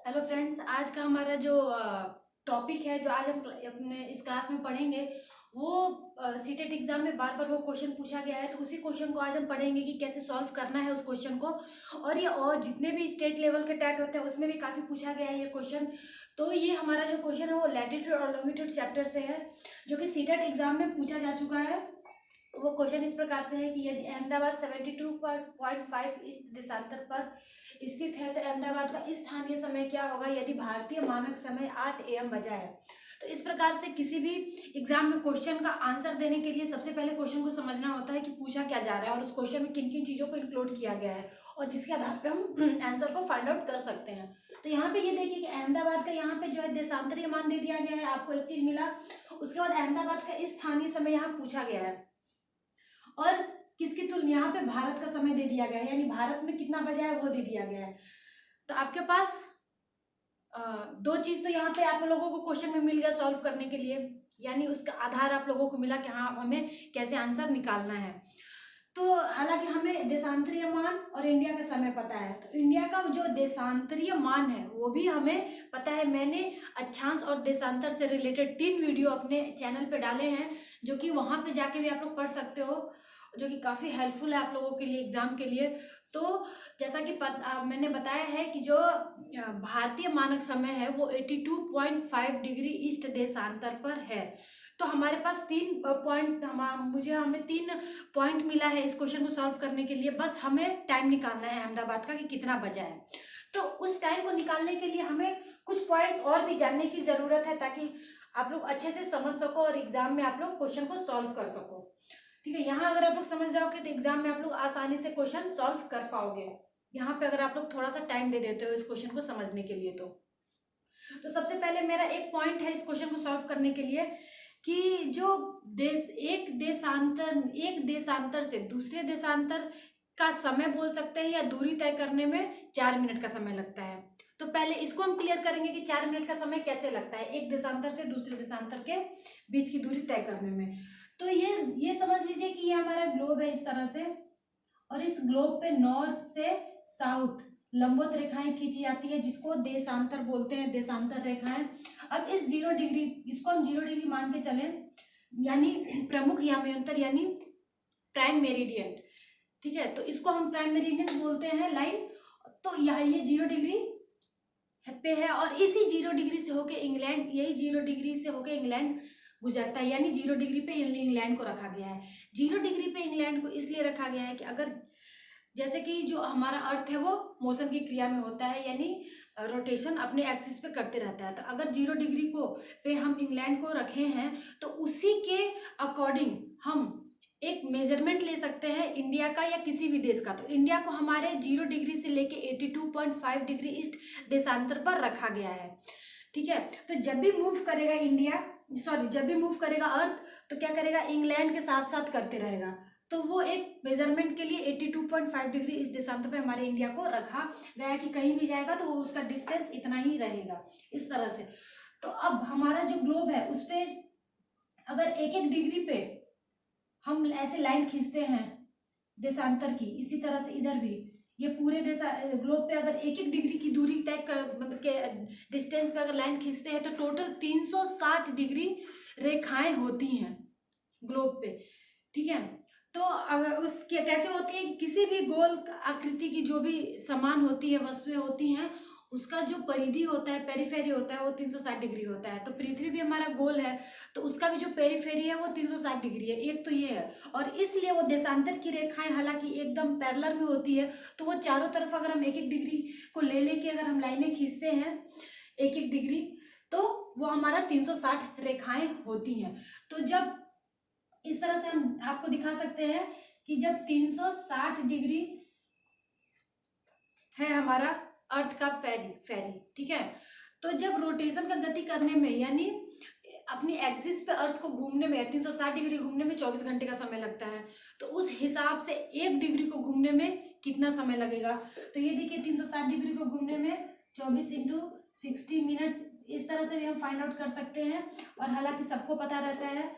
Hello friends, आज का हमारा जो टॉपिक है, जो आज हम अपने इस क्लास में पढ़ेंगे वो सीटेट एग्जाम में बार बार वो क्वेश्चन पूछा गया है। तो उसी क्वेश्चन को आज हम पढ़ेंगे कि कैसे सॉल्व करना है उस क्वेश्चन को। और ये और जितने भी स्टेट लेवल के टैट होते हैं उसमें भी काफ़ी पूछा गया है ये क्वेश्चन। तो ये हमारा जो क्वेश्चन है वो लैटिट्यूड और लॉन्गिट्यूड चैप्टर से है, जो कि सीटेट एग्जाम में पूछा जा चुका है। वो क्वेश्चन इस प्रकार से है कि यदि अहमदाबाद 72.5 ईस्ट देशांतर पर स्थित है तो अहमदाबाद का स्थानीय समय क्या होगा यदि भारतीय मानक समय 8 AM बजा है। तो इस प्रकार से किसी भी एग्जाम में क्वेश्चन का आंसर देने के लिए सबसे पहले क्वेश्चन को समझना होता है कि पूछा क्या जा रहा है और उस क्वेश्चन में किन किन चीज़ों को इंक्लूड किया गया है और जिसके आधार पर हम आंसर को फाइंड आउट कर सकते हैं। तो यहाँ पे ये देखिए कि अहमदाबाद का यहाँ पे जो है देशांतरीय मान दे दिया गया है, आपको एक चीज मिला। उसके बाद अहमदाबाद का स्थानीय समय यहाँ पूछा गया है और किसकी तुलना, यहाँ पे भारत का समय दे दिया गया है, यानी भारत में कितना बजा है वो दे दिया गया है। तो आपके पास दो चीज तो यहाँ पे आप लोगों को क्वेश्चन में मिल गया सॉल्व करने के लिए, यानी उसका आधार आप लोगों को मिला कि हाँ हमें कैसे आंसर निकालना है। तो हालांकि हमें देशांतरीय मान और इंडिया का समय पता है, तो इंडिया का जो देशांतरीय मान है वो भी हमें पता है। मैंने अक्षांश और देशांतर से रिलेटेड 3 वीडियो अपने चैनल पे डाले हैं, जो कि वहाँ पे जाके भी आप लोग पढ़ सकते हो, जो कि काफ़ी हेल्पफुल है आप लोगों के लिए एग्जाम के लिए। तो जैसा कि मैंने बताया है कि जो भारतीय मानक समय है वो 82.5 डिग्री ईस्ट देशांतर पर है। तो हमारे पास 3 पॉइंट हमें 3 पॉइंट मिला है इस क्वेश्चन को सॉल्व करने के लिए। बस हमें टाइम निकालना है अहमदाबाद का कि कितना बजा है। तो उस टाइम को निकालने के लिए हमें कुछ पॉइंट्स और भी जानने की ज़रूरत है, ताकि आप लोग अच्छे से समझ सको और एग्जाम में आप लोग क्वेश्चन को सॉल्व कर सको। ठीक है, यहाँ अगर आप लोग समझ जाओगे तो एग्जाम में आप लोग आसानी से क्वेश्चन सॉल्व कर पाओगे। यहाँ पे अगर आप लोग थोड़ा सा टाइम दे देते हो इस क्वेश्चन को समझने के लिए। तो सबसे पहले मेरा एक पॉइंट है इस क्वेश्चन को सॉल्व करने के लिए कि जो एक देशांतर से दूसरे देशांतर का समय बोल सकते हैं या दूरी तय करने में 4 मिनट का समय लगता है। तो पहले इसको हम क्लियर करेंगे कि 4 मिनट का समय कैसे लगता है एक देशांतर से दूसरे देशांतर के बीच की दूरी तय करने में। तो ये समझ लीजिए कि ये हमारा ग्लोब है इस तरह से, और इस ग्लोब पे नॉर्थ से साउथ लंबवत रेखाएं खींची जाती है, जिसको देशांतर बोलते हैं, देशांतर रेखाएं। अब इस 0 डिग्री, इसको हम 0 डिग्री मान के चलें, यानी प्रमुख याम्यांतर यानी प्राइम मेरिडियन। ठीक है, तो इसको हम प्राइम मेरिडियन बोलते हैं लाइन। तो यहाँ ये 0 डिग्री पे है और इसी 0 डिग्री से होके इंग्लैंड, यही 0 डिग्री से होके इंग्लैंड गुजरता है, यानी 0 डिग्री पे इंग्लैंड को रखा गया है। 0 डिग्री पे इंग्लैंड को इसलिए रखा गया है कि अगर जैसे कि जो हमारा अर्थ है वो मोशन की क्रिया में होता है, यानी रोटेशन अपने एक्सिस पे करते रहता है। तो अगर 0 डिग्री को पे हम इंग्लैंड को रखे हैं तो उसी के अकॉर्डिंग हम एक मेजरमेंट ले सकते हैं इंडिया का या किसी भी देश का। तो इंडिया को हमारे 0 डिग्री से लेके 82.5 डिग्री ईस्ट देशांतर पर रखा गया है। ठीक है, तो जब भी मूव करेगा जब भी मूव करेगा अर्थ, तो क्या करेगा, इंग्लैंड के साथ साथ करते रहेगा। तो वो एक मेजरमेंट के लिए 82.5 डिग्री इस देशांतर पे हमारे इंडिया को रखा गया कि कहीं भी जाएगा तो वो उसका डिस्टेंस इतना ही रहेगा, इस तरह से। तो अब हमारा जो ग्लोब है उस पे अगर एक एक डिग्री पे हम ऐसे लाइन खींचते हैं देशांतर की, इसी तरह से इधर भी ये पूरे ग्लोब पे अगर एक एक डिग्री की दूरी तय कर मतलब के डिस्टेंस पे अगर लाइन खींचते हैं तो टोटल 360 डिग्री रेखाएं होती हैं ग्लोब पे। ठीक है, तो अगर उस कैसे होती है कि किसी भी गोल आकृति की जो भी समान होती है, वस्तुएं होती हैं, उसका जो परिधि होता है, पेरिफेरी होता है, वो 360 डिग्री होता है। तो पृथ्वी भी हमारा गोल है, तो उसका भी जो पेरिफेरी है वो 360 डिग्री है। एक तो ये है, और इसलिए वो देशांतर की रेखाएं हालांकि एकदम पैरेलल में होती है, तो वो चारों तरफ अगर हम एक एक डिग्री को ले लेके अगर हम लाइनें खींचते हैं एक एक डिग्री, तो वो हमारा 360 रेखाएं होती हैं। तो जब इस तरह से हम आपको दिखा सकते हैं कि जब 360 डिग्री है हमारा अर्थ का फेरी, ठीक है, तो जब रोटेशन का गति करने में, यानी अपनी एक्सिस पे अर्थ को घूमने में 360 डिग्री घूमने में 24 घंटे का समय लगता है, तो उस हिसाब से 1 डिग्री को घूमने में कितना समय लगेगा। तो ये देखिए 360 डिग्री को घूमने में 24 इंटू 60 मिनट, इस तरह से भी हम फाइंड आउट कर सकते हैं। और हालांकि सबको पता रहता है,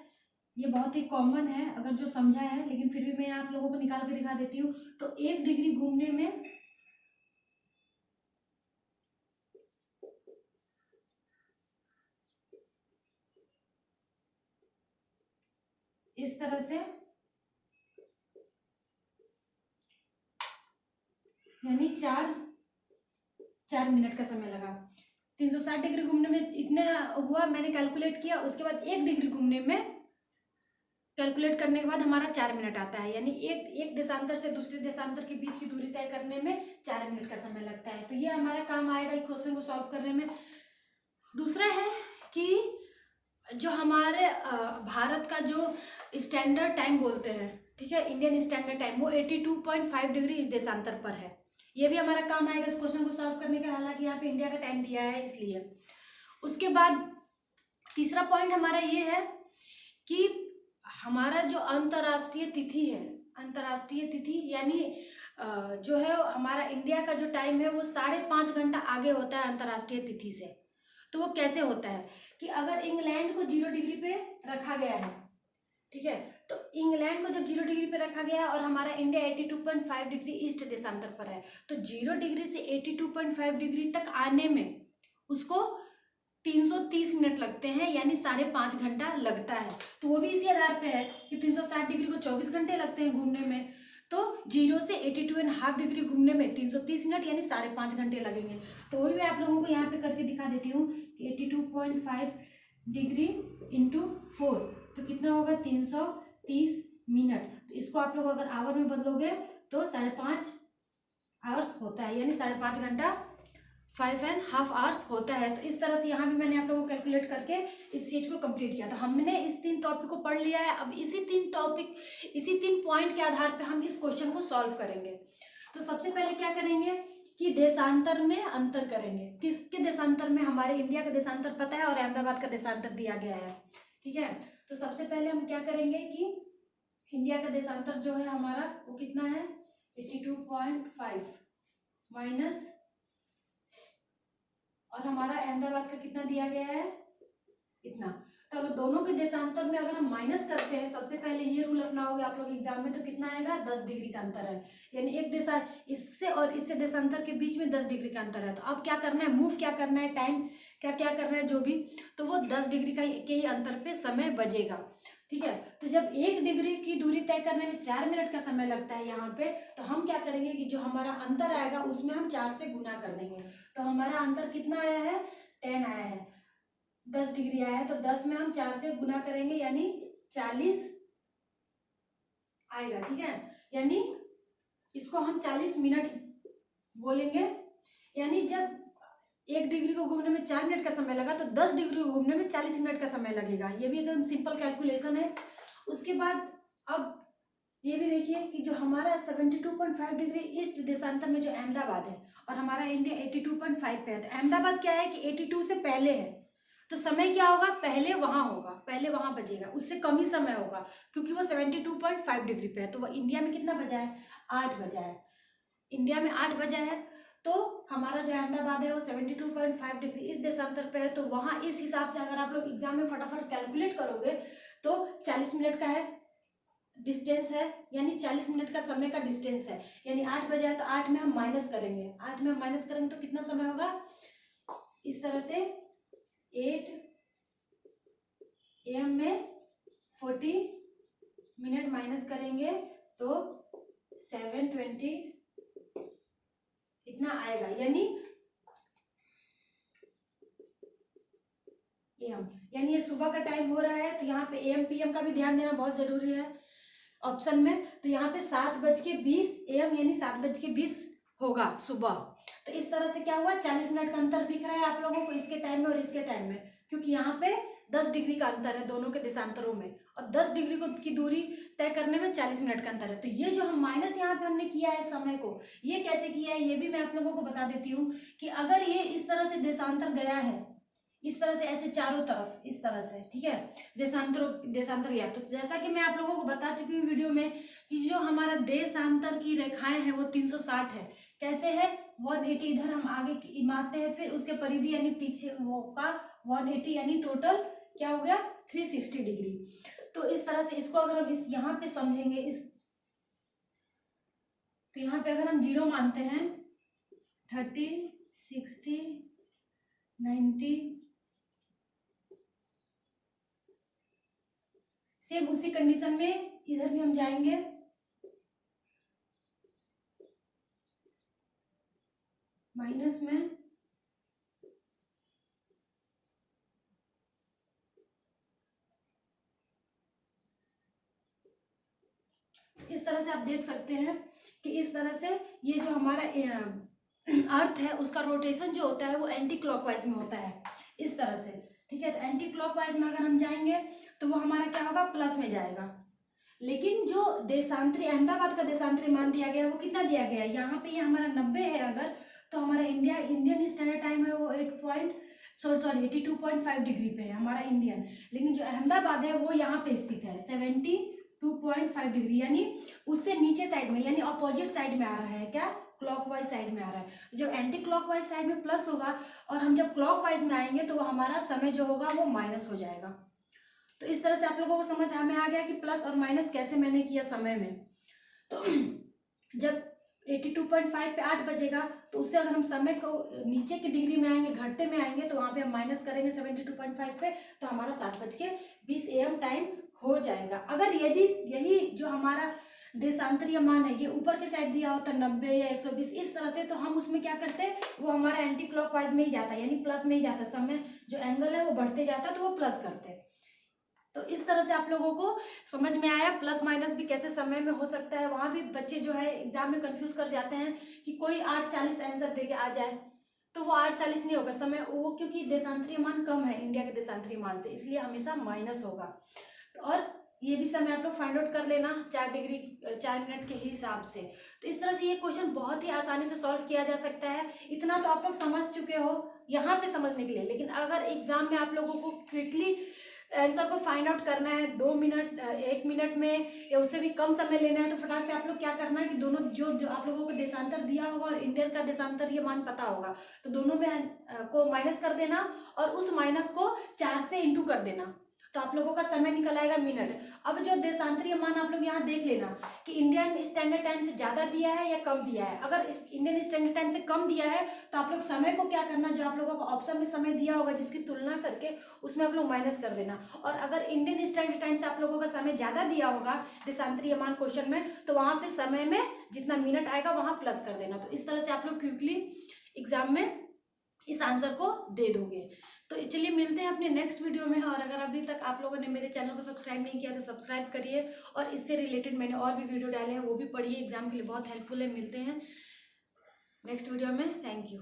ये बहुत ही कॉमन है अगर जो समझा है, लेकिन फिर भी मैं आप लोगों को निकाल के दिखा देती हूँ। तो 1 डिग्री घूमने में इस तरह से, यानी 4 मिनट का समय लगा। 360 डिग्री घूमने में इतना हुआ, मैंने कैलकुलेट किया। उसके बाद 1 डिग्री घूमने में कैलकुलेट करने के बाद हमारा 4 मिनट आता है, यानी एक देशांतर से दूसरे देशांतर के बीच की दूरी तय करने में 4 मिनट का समय लगता है। तो ये हमारा काम आएगा इस क्वेश्चन को सॉल्व करने में। दूसरा है कि जो हमारे भारत का जो स्टैंडर्ड टाइम बोलते हैं, ठीक है, इंडियन स्टैंडर्ड टाइम, वो 82.5 डिग्री इस देशांतर पर है। ये भी हमारा काम आएगा इस क्वेश्चन को सॉल्व करने का, हालांकि यहाँ पे इंडिया का टाइम दिया है इसलिए। उसके बाद तीसरा पॉइंट हमारा ये है कि हमारा जो अंतर्राष्ट्रीय तिथि है, अंतर्राष्ट्रीय तिथि यानी जो है हमारा इंडिया का जो टाइम है वो 5.5 घंटा आगे होता है अंतर्राष्ट्रीय तिथि से। तो वो कैसे होता है कि अगर इंग्लैंड को 0 डिग्री पे रखा गया है, ठीक है, तो इंग्लैंड को जब 0 डिग्री पे रखा गया है और हमारा इंडिया 82.5 डिग्री ईस्ट देशांतर पर है, तो 0 डिग्री से 82.5 डिग्री तक आने में उसको 330 मिनट लगते हैं, यानी 5.5 घंटा लगता है। तो वो भी इसी आधार पे है कि 360 डिग्री को 24 घंटे लगते हैं घूमने में, तो 0 से 82.5 डिग्री घूमने में 330 मिनट यानी 5.5 घंटे लगेंगे। तो वही मैं आप लोगों को यहाँ पे करके दिखा देती हूँ कि 82.5 डिग्री इंटू 4 तो कितना होगा 330 मिनट। तो इसको आप लोग अगर आवर में बदलोगे तो 5.5 आवर्स होता है, यानी 5.5 घंटा 5.5 आवर्स होता है। तो इस तरह से यहाँ भी मैंने आप लोगों को कैलकुलेट करके इस चीज को कंप्लीट किया। तो हमने इस 3 टॉपिक को पढ़ लिया है। अब इसी 3 पॉइंट के आधार पे हम इस क्वेश्चन को सॉल्व करेंगे। तो सबसे पहले क्या करेंगे कि देशांतर में अंतर करेंगे। किसके देशांतर में? हमारे इंडिया का देशांतर पता है और अहमदाबाद का देशांतर दिया गया है, ठीक है। तो सबसे पहले हम क्या करेंगे कि इंडिया का देशांतर जो है हमारा वो कितना है 82.5 माइनस, और हमारा अहमदाबाद का कितना दिया गया है इतना। तो अगर दोनों के देशांतर में अगर हम माइनस करते हैं, सबसे पहले ये रूल अपनाओगे आप लोग एग्जाम में, तो कितना आएगा 10 डिग्री का अंतर है, यानी एक देशा इससे और इससे देशांतर के बीच में 10 डिग्री का अंतर है। तो अब क्या करना है, मूव क्या करना है, टाइम क्या क्या करना है जो भी, तो वो 10 डिग्री का के ही अंतर पे समय बचेगा, ठीक है। तो जब 1 डिग्री की दूरी तय करने में 4 मिनट का समय लगता है यहाँ पे, तो हम क्या करेंगे कि जो हमारा अंतर आएगा उसमें हम 4 से गुना कर देंगे। तो हमारा अंतर कितना आया है 10 आया है, 10 डिग्री आया है, तो 10 में हम 4 से गुना करेंगे यानी 40 आएगा, ठीक है। यानी इसको हम 40 मिनट बोलेंगे, यानी जब 1 डिग्री को घूमने में 4 मिनट का समय लगा तो 10 डिग्री को घूमने में 40 मिनट का समय लगेगा। ये भी एकदम सिंपल कैलकुलेशन है। उसके बाद अब ये भी देखिए कि जो हमारा 72.5 डिग्री ईस्ट देशांतर में जो अहमदाबाद है और हमारा इंडिया 82.5 पे है, तो अहमदाबाद क्या है कि 82 से पहले है, तो समय क्या होगा पहले वहां होगा, पहले वहां बजेगा, उससे कम ही समय होगा क्योंकि वो 72.5 डिग्री पे है। तो वह इंडिया में कितना बजा है 8 बजा है, इंडिया में 8 बजा है। तो हमारा जो अहमदाबाद है वो 72.5 डिग्री इस देशांतर पे है, तो वहां इस हिसाब से अगर आप लोग एग्जाम में फटाफट कैलकुलेट करोगे तो 40 मिनट का है डिस्टेंस है, यानी 40 मिनट का समय का डिस्टेंस है, यानी 8 बजे है तो 8 में हम माइनस करेंगे, 8 में हम माइनस करेंगे तो कितना समय होगा इस तरह से 8 AM में 40 मिनट माइनस करेंगे तो 7:20 इतना आएगा, यानी AM, यानी ये सुबह का टाइम हो रहा है। तो यहाँ पे AM PM का भी ध्यान देना बहुत जरूरी है ऑप्शन में। तो यहाँ पे 7:20 AM यानी 7:20 होगा सुबह। तो इस तरह से क्या हुआ 40 मिनट का अंतर दिख रहा है आप लोगों को इसके टाइम में और इसके टाइम में, क्योंकि यहाँ पे 10 डिग्री का अंतर है दोनों के देशांतरों में, और 10 डिग्री को की दूरी तय करने में 40 मिनट का अंतर है। तो ये जो हम माइनस यहाँ पे हमने किया है समय को, ये कैसे किया है ये भी मैं आप लोगों को बता देती हूँ कि अगर ये इस तरह से देशांतर गया है, इस तरह से ऐसे चारों तरफ इस तरह से, ठीक है, देशांतर गया, तो जैसा कि मैं आप लोगों को बता चुकी हूँ वीडियो में कि जो हमारा देशांतर की रेखाएं हैं वो 360 है। कैसे है 180 इधर हम आगे मारते हैं, फिर उसके परिधि यानी पीछे वो का 180 यानी टोटल क्या हो गया 360 डिग्री। तो इस तरह से इसको अगर हम इस यहाँ पे समझेंगे इस, तो यहाँ पे अगर हम 0 मानते हैं 30 60 90 सेम उसी कंडीशन में इधर भी हम जाएंगे, माइनस में इस तरह से आप देख सकते हैं कि इस तरह से ये जो हमारा अर्थ है उसका रोटेशन जो होता है वो एंटी क्लॉकवाइज में होता है, इस तरह से। ठीक है, तो एंटी क्लॉकवाइज में अगर हम जाएंगे तो वो हमारा क्या होगा, प्लस में जाएगा। लेकिन जो देशांतरी, अहमदाबाद का देशांतरी मान दिया गया वो कितना दिया गया है, यहाँ पे ये हमारा 90 है अगर, तो हमारा इंडियन स्टैंडर्ड टाइम है वो 82.5 डिग्री पे है हमारा इंडियन। लेकिन जो अहमदाबाद है वो यहाँ पे स्थित है 72.5 डिग्री, यानी उससे नीचे साइड में, यानी अपोजिट साइड में आ रहा है, क्या, क्लॉकवाइज साइड में आ रहा है। जब एंटी क्लॉकवाइज साइड में प्लस होगा और हम जब क्लॉकवाइज में आएंगे तो हमारा समय जो होगा वो माइनस हो जाएगा। तो इस तरह से आप लोगों को समझ में आ गया कि प्लस और माइनस कैसे मैंने किया समय में। तो जब 82.5 पे 8 बजेगा तो उससे अगर हम समय को नीचे की डिग्री में आएंगे, घटते में आएंगे, तो वहाँ पे हम माइनस करेंगे 72.5 पे, तो हमारा 7:20 AM टाइम हो जाएगा। अगर यदि यही जो हमारा देशांतरीय मान है ये ऊपर के साइड दिया होता 90 या 120 इस तरह से, तो हम उसमें क्या करते हैं, वो हमारा एंटी क्लॉकवाइज में ही जाता है, यानी प्लस में ही जाता है, समय जो एंगल है वो बढ़ते जाता है तो वो प्लस करते हैं। तो इस तरह से आप लोगों को समझ में आया प्लस माइनस भी कैसे समय में हो सकता है। वहाँ भी बच्चे जो है एग्जाम में कंफ्यूज कर जाते हैं कि कोई 8:40 आंसर दे के आ जाए, तो वो 8:40 नहीं होगा समय, वो क्योंकि देशांतरीय मान कम है इंडिया के देशांतरीय मान से, इसलिए हमेशा माइनस होगा। तो और ये भी समय आप लोग फाइंड आउट कर लेना 4 मिनट के हिसाब से। तो इस तरह से ये क्वेश्चन बहुत ही आसानी से सॉल्व किया जा सकता है। इतना तो आप लोग समझ चुके हो यहाँ पे समझने के लिए, लेकिन अगर एग्जाम में आप लोगों को क्विकली आंसर को फाइंड आउट करना है 2 मिनट 1 मिनट में या उससे भी कम समय लेना है, तो फटाक से आप लोग क्या करना है कि दोनों जो आप लोगों को देशांतर दिया होगा और इंडियन का देशांतर ये मान पता होगा, तो दोनों में को माइनस कर देना और उस माइनस को 4 से इंटू कर देना, तो आप लोगों का समय निकल आएगा मिनट। अब जो देशांतरीय मान आप लोग यहाँ देख लेना कि इंडियन स्टैंडर्ड टाइम से ज़्यादा दिया है या कम दिया है। अगर इंडियन स्टैंडर्ड टाइम से कम दिया है तो आप लोग समय को क्या करना, जो आप लोगों को ऑप्शन में समय दिया होगा जिसकी तुलना करके उसमें आप लोग माइनस कर देना। और अगर इंडियन स्टैंडर्ड टाइम से आप लोगों का समय ज़्यादा दिया होगा देशांतरीय मान क्वेश्चन में, तो वहाँ पे समय में जितना मिनट आएगा वहाँ प्लस कर देना। तो इस तरह से आप लोग क्विकली एग्जाम में इस आंसर को दे दोगे। तो चलिए मिलते हैं अपने नेक्स्ट वीडियो में। और अगर अभी तक आप लोगों ने मेरे चैनल को सब्सक्राइब नहीं किया तो सब्सक्राइब करिए, और इससे रिलेटेड मैंने और भी वीडियो डाले हैं वो भी पढ़िए, एग्जाम के लिए बहुत हेल्पफुल है। मिलते हैं नेक्स्ट वीडियो में, थैंक यू।